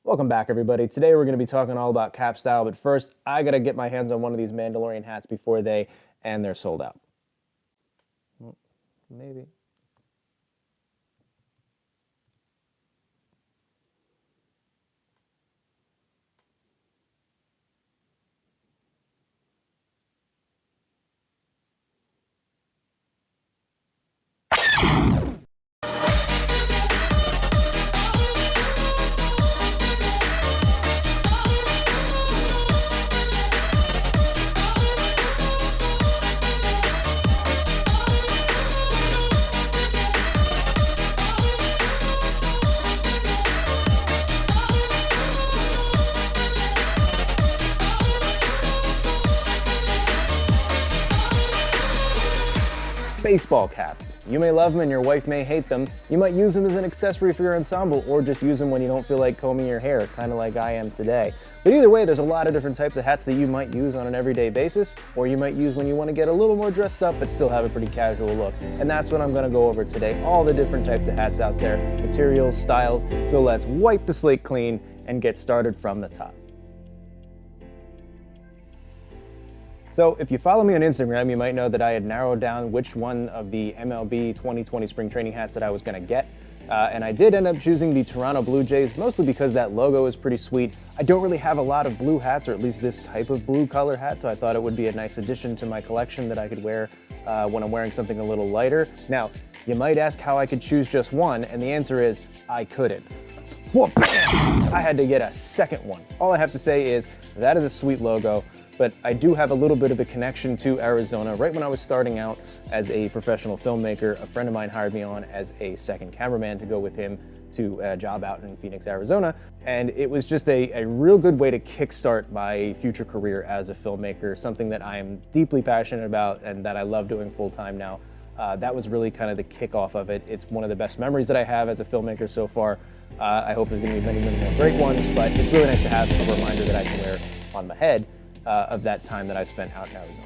Welcome back, everybody. Today we're going to be talking all about cap style, but first I got to get my hands on one of these Mandalorian hats before they're sold out. Maybe. Baseball caps. You may love them and your wife may hate them. You might use them as an accessory for your ensemble or just use them when you don't feel like combing your hair, kind of like I am today. But either way, there's a lot of different types of hats that you might use on an everyday basis, or you might use when you want to get a little more dressed up but still have a pretty casual look. And that's what I'm going to go over today, all the different types of hats out there, materials, styles. So let's wipe the slate clean and get started from the top. So if you follow me on Instagram, you might know that I had narrowed down which one of the MLB 2020 spring training hats that I was going to get. And I did end up choosing the Toronto Blue Jays, mostly because that logo is pretty sweet. I don't really have a lot of blue hats, or at least this type of blue color hat, so I thought it would be a nice addition to my collection that I could wear when I'm wearing something a little lighter. Now, you might ask how I could choose just one, and the answer is I couldn't. Whoa, bam! I had to get a second one. All I have to say is that is a sweet logo. But I do have a little bit of a connection to Arizona. Right when I was starting out as a professional filmmaker, a friend of mine hired me on as a second cameraman to go with him to a job out in Phoenix, Arizona. And it was just a real good way to kickstart my future career as a filmmaker, something that I am deeply passionate about and that I love doing full time now. That was really kind of the kickoff of it. It's one of the best memories that I have as a filmmaker so far. I hope there's gonna be many, many more great ones, but it's really nice to have a reminder that I can wear on my head of that time that I spent out in Arizona.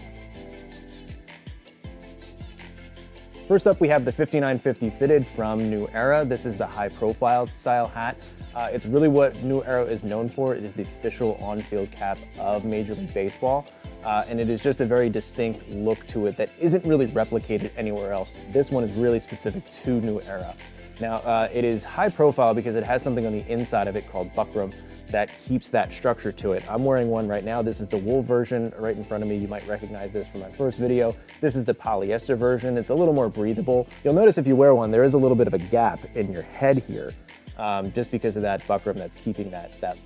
First up, we have the 5950 fitted from New Era. This is the high profile style hat. It's really what New Era is known for. It is the official on-field cap of Major League Baseball. And it is just a very distinct look to it that isn't really replicated anywhere else. This one is really specific to New Era. Now, it is high profile because it has something on the inside of it called buckram that keeps that structure to it. I'm wearing one right now. This is the wool version right in front of me. You might recognize this from my first video. This is the polyester version. It's a little more breathable. You'll notice if you wear one, there is a little bit of a gap in your head here, just because of that buckram that's keeping that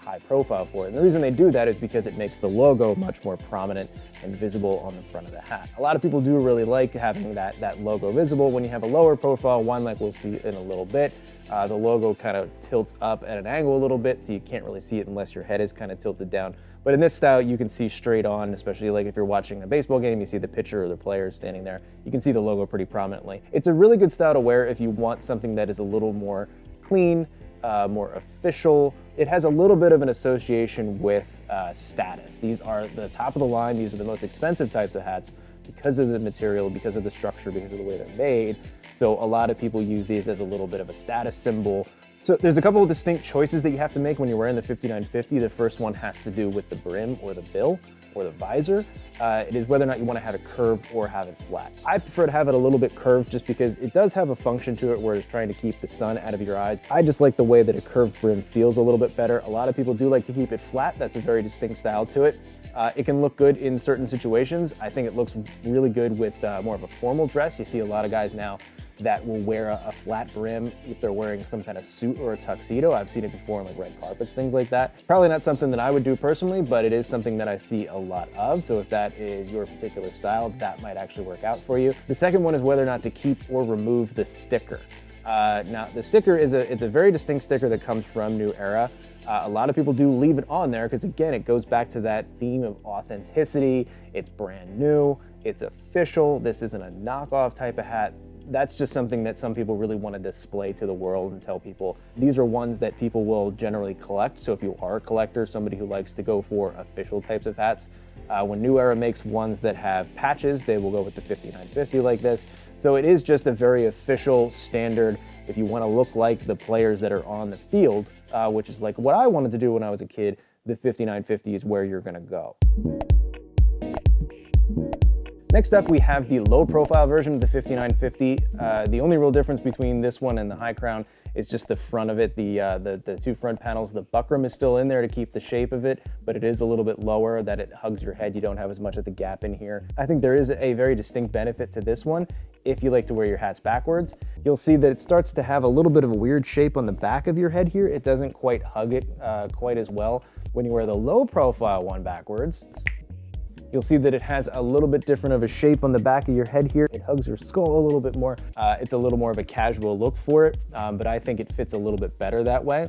high profile for it. And the reason they do that is because it makes the logo much more prominent and visible on the front of the hat. A lot of people do really like having that logo visible. When you have a lower profile one, like we'll see in a little bit, the logo kind of tilts up at an angle a little bit, so you can't really see it unless your head is kind of tilted down. But in this style, you can see straight on, especially like if you're watching a baseball game, you see the pitcher or the players standing there. You can see the logo pretty prominently. It's a really good style to wear if you want something that is a little more clean, more official. It has a little bit of an association with status. These are the top of the line. These are the most expensive types of hats because of the material, because of the structure, because of the way they're made. So a lot of people use these as a little bit of a status symbol. So there's a couple of distinct choices that you have to make when you're wearing the 5950. The first one has to do with the brim or the bill or the visor. It is whether or not you want to have it curved or have it flat. I prefer to have it a little bit curved just because it does have a function to it where it's trying to keep the sun out of your eyes. I just like the way that a curved brim feels a little bit better. A lot of people do like to keep it flat. That's a very distinct style to it. It can look good in certain situations. I think it looks really good with more of a formal dress. You see a lot of guys now that will wear a flat brim if they're wearing some kind of suit or a tuxedo. I've seen it before on like red carpets, things like that. Probably not something that I would do personally, but it is something that I see a lot of. So if that is your particular style, that might actually work out for you. The second one is whether or not to keep or remove the sticker. Now the sticker it's a very distinct sticker that comes from New Era. A lot of people do leave it on there because, again, it goes back to that theme of authenticity. It's brand new, it's official. This isn't a knockoff type of hat. That's just something that some people really want to display to the world and tell people. These are ones that people will generally collect. So if you are a collector, somebody who likes to go for official types of hats, when New Era makes ones that have patches, they will go with the 5950 like this. So it is just a very official, standard if you want to look like the players that are on the field, which is like what I wanted to do when I was a kid, the 5950 is where you're going to go. Next up, we have the low profile version of the 5950. The only real difference between this one and the High Crown is just the front of it, the two front panels. The buckram is still in there to keep the shape of it, but it is a little bit lower that it hugs your head. You don't have as much of the gap in here. I think there is a very distinct benefit to this one. If you like to wear your hats backwards, you'll see that it starts to have a little bit of a weird shape on the back of your head here. It doesn't quite hug it quite as well. When you wear the low profile one backwards, you'll see that it has a little bit different of a shape on the back of your head here. It hugs your skull a little bit more. It's a little more of a casual look for it, but I think it fits a little bit better that way.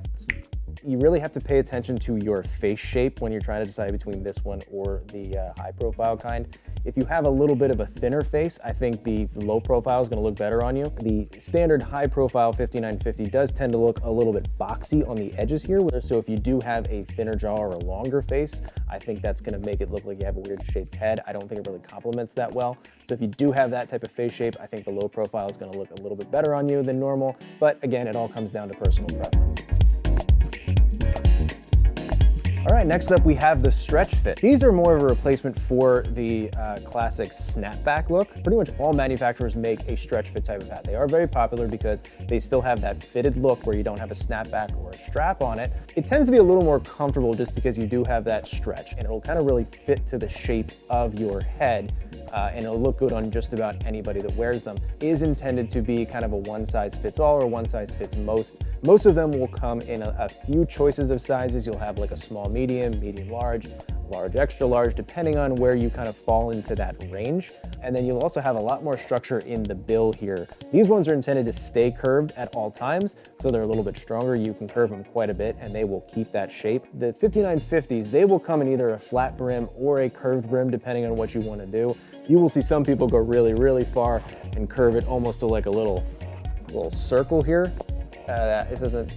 You really have to pay attention to your face shape when you're trying to decide between this one or the high profile kind. If you have a little bit of a thinner face, I think the low profile is going to look better on you. The standard high profile 5950 does tend to look a little bit boxy on the edges here. So if you do have a thinner jaw or a longer face, I think that's going to make it look like you have a weird shaped head. I don't think it really complements that well. So if you do have that type of face shape, I think the low profile is going to look a little bit better on you than normal. But again, it all comes down to personal preference. All right, next up we have the stretch fit. These are more of a replacement for the classic snapback look. Pretty much all manufacturers make a stretch fit type of hat. They are very popular because they still have that fitted look where you don't have a snapback or a strap on it. It tends to be a little more comfortable just because you do have that stretch, and it'll kind of really fit to the shape of your head. And it'll look good on just about anybody that wears them. It is intended to be kind of a one size fits all or one size fits most. Most of them will come in a few choices of sizes. You'll have like a small medium, medium large, large extra large, depending on where you kind of fall into that range. And then you'll also have a lot more structure in the bill here. These ones are intended to stay curved at all times, so they're a little bit stronger. You can curve them quite a bit and they will keep that shape. The 5950s, they will come in either a flat brim or a curved brim, depending on what you want to do. You will see some people go really, really far and curve it almost to like a little circle here. It doesn't,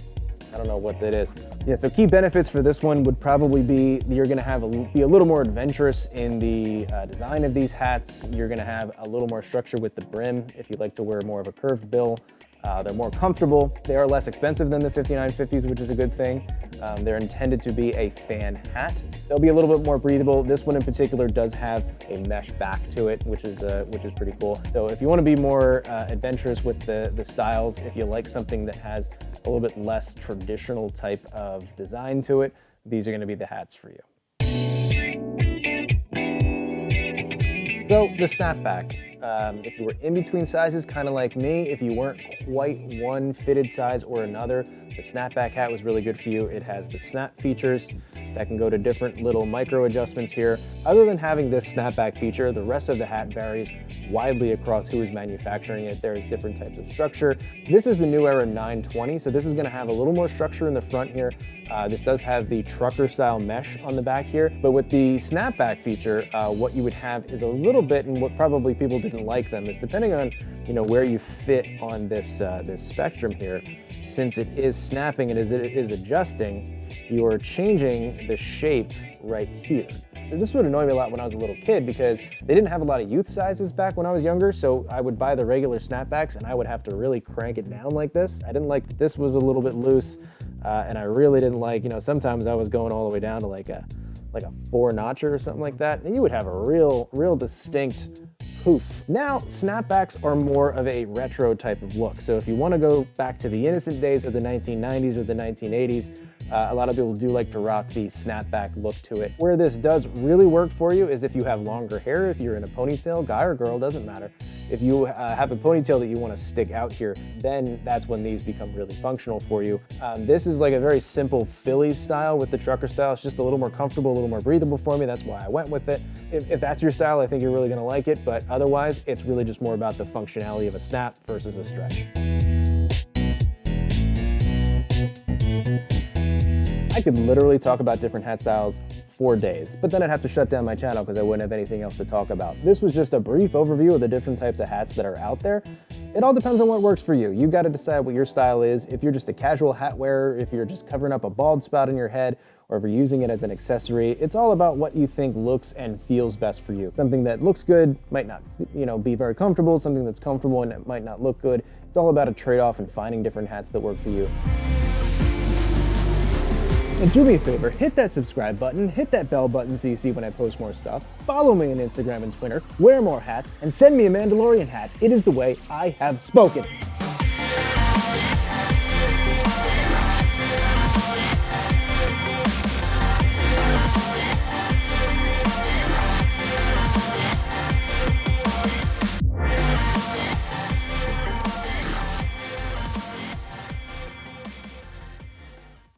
I don't know what that is. Yeah, so key benefits for this one would probably be you're gonna be a little more adventurous in the design of these hats. You're gonna have a little more structure with the brim if you like to wear more of a curved bill. They're more comfortable. They are less expensive than the 5950s, which is a good thing. They're intended to be a fan hat. They'll be a little bit more breathable. This one in particular does have a mesh back to it, which is pretty cool. So if you want to be more adventurous with the styles, if you like something that has a little bit less traditional type of design to it, these are going to be the hats for you. So the snapback. If you were in between sizes, kind of like me, if you weren't quite one fitted size or another, the snapback hat was really good for you. It has the snap features that can go to different little micro adjustments here. Other than having this snapback feature, the rest of the hat varies widely across who is manufacturing it. There's different types of structure. This is the New Era 920, so this is going to have a little more structure in the front here. This does have the trucker style mesh on the back here, but with the snapback feature, what you would have is a little bit, and what probably people didn't like them is depending on where you fit on this this spectrum here. Since it is snapping and as it is adjusting, you're changing the shape right here. So this would annoy me a lot when I was a little kid because they didn't have a lot of youth sizes back when I was younger, so I would buy the regular snapbacks and I would have to really crank it down like this. I didn't like that this was a little bit loose, and I really didn't like, sometimes I was going all the way down to like a 4-notcher or something like that, and you would have a real distinct poof. Now, snapbacks are more of a retro type of look. So if you want to go back to the innocent days of the 1990s or the 1980s, a lot of people do like to rock the snapback look to it. Where this does really work for you is if you have longer hair, if you're in a ponytail, guy or girl, doesn't matter. If you have a ponytail that you want to stick out here, then that's when these become really functional for you. This is like a very simple Phillies style with the trucker style. It's just a little more comfortable, a little more breathable for me. That's why I went with it. If that's your style, I think you're really going to like it, but otherwise, it's really just more about the functionality of a snap versus a stretch. I could literally talk about different hat styles for days, but then I'd have to shut down my channel because I wouldn't have anything else to talk about. This was just a brief overview of the different types of hats that are out there. It all depends on what works for you. You got to decide what your style is. If you're just a casual hat wearer, if you're just covering up a bald spot in your head, or if you're using it as an accessory. It's all about what you think looks and feels best for you. Something that looks good might not, be very comfortable. Something that's comfortable and it might not look good. It's all about a trade-off and finding different hats that work for you. And do me a favor, hit that subscribe button, hit that bell button so you see when I post more stuff, follow me on Instagram and Twitter, wear more hats, and send me a Mandalorian hat. It is the way I have spoken.